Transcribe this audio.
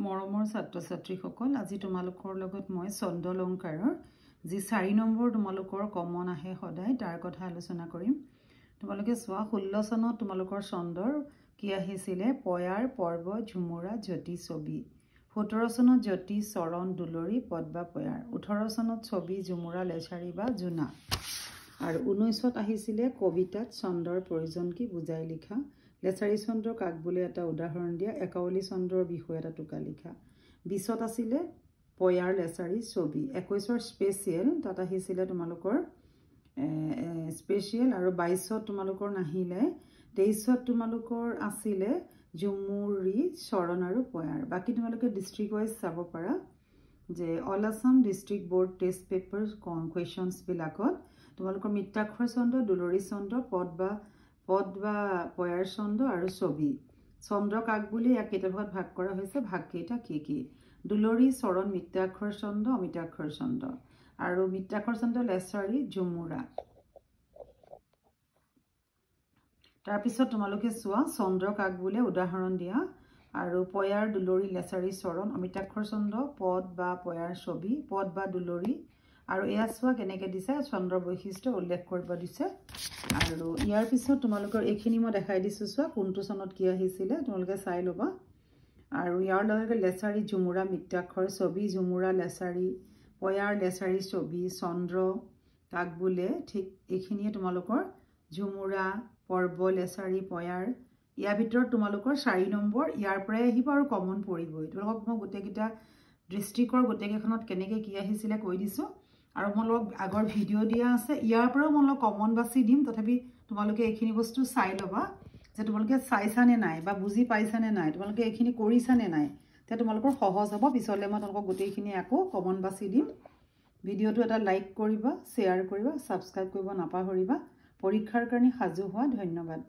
মৰমৰ ছাত্ৰ ছাত্ৰীসকল আজি তোমালোকৰ লগত মই ছন্দলংকাৰৰ যি 4 নম্বৰ তোমালোকৰ কমন আহে সদায় তাৰ কথা আলোচনা কৰিম। তোমালোকে চোৱা 16 চনত তোমালোকৰ ছন্দৰ কি আহিছিলে পয়াৰ পৰ্ব ঝুমুৰা জ্যোতি ছবি। 17 চনত জ্যোতি চৰণ দুলৰি পদ বা পয়াৰ। 18 চনত ছবি ঝুমুৰা লেছাৰী বা জোনা। আৰু 19ত আহিছিলে কবিতাত ছন্দৰ প্ৰয়োজন কি বুজাই লিখা। লেছাৰী ছন্দৰ কাক বোলে এটা উদাহৰণ দিয়া। একাৱলী ছন্দৰ বিষয়ে এটা টোকা লিখা। 20ত আছিলে পয়াৰ লেছাৰী ছবি। 21ৰ স্পেচিয়েল তাত আহিছিলে তোমালোকৰ স্পেচিয়েল। আৰু 22ত তোমালোকৰ নাহিলে। 23ত তোমালোকৰ আছিলে ঝুমুৰি চৰণ আৰু পয়াৰ। বাকী তোমালোকে ডিষ্ট্ৰিক্ট ৱাইজ চাব পাৰা যে all Assam district board test paper কুৱেশ্যনছবিলাকত তোমালোকৰ মিত্ৰাক্ষৰ ছন্দ দুলৰী ছন্দ পদ বা পয়াৰ ছন্দ আৰু ছবি। ছন্দ কাক বুলি ইয়াক কেইটা ভাগত ভাগ কৰা হৈছে, ভাগ কেইটা কি? দুলৰী চৰণ মিত্ৰাক্ষৰ ছন্দ অমিত্ৰাক্ষৰ ছন্দ আৰু মিত্ৰাক্ষৰ ছন্দ লেছাৰী ঝুমুৰা। তাৰপিছত তোমালোকে চোৱা ছন্দ কাক বোলে উদাহৰণ দিয়া আৰু পয়াৰ দুলৰী লেছাৰী চৰণ অমিত্ৰাক্ষৰ ছন্দ পদ বা পয়াৰ ছবি পদ বা দুলৰী। আৰু এয়া চোৱা কেনেকৈ দিছে ছন্দৰ বৈশিষ্ট্য উল্লেখ কৰিব দিছে। আৰু ইয়াৰ পিছত তোমালোকৰ এইখিনি মই দেখাই দিছোঁ চোৱা কোনটো চনত কি আহিছিলে তোমালোকে চাই ল'বা। আৰু ইয়াৰ লগে লেছাৰী ঝুমুৰা মিত্ৰাক্ষৰ ছবি ঝুমুৰা লেছাৰী পয়াৰ লেছাৰী ছবি চন্দ্ৰ কাক বোলে ঠিক এইখিনিয়ে তোমালোকৰ ঝুমুৰা পৰ্ব লেছাৰী পয়াৰ। ইয়াৰ ভিতৰত তোমালোকৰ 4 নম্বৰ ইয়াৰ পৰাই আহিব আৰু কমন পৰিবই। তোমালোকক মই গোটেইকেইটা ডিষ্ট্ৰিক্টৰ গোটেইকেইখনত কেনেকৈ কি আহিছিলে কৈ দিছোঁ। আৰু মই অলপ আগৰ ভিডিঅ' দিয়া আছে ইয়াৰ পৰাও মই অলপ কমন বাছি দিম। তথাপি তোমালোকে এইখিনি বস্তু চাই ল'বা যে তোমালোকে চাইছানে নাই বা বুজি পাইছানে নাই, তোমালোকে এইখিনি কৰিছানে নাই, তেতিয়া তোমালোকৰ সহজ হ'ব। পিছলৈ মই তোমালোকক গোটেইখিনি আকৌ কমন বাছি দিম। ভিডিঅ'টো এটা লাইক কৰিবা, শ্বেয়াৰ কৰিবা, ছাবস্ক্ৰাইব কৰিব নাপাহৰিবা। পৰীক্ষাৰ কাৰণে সাজু হোৱা। ধন্যবাদ।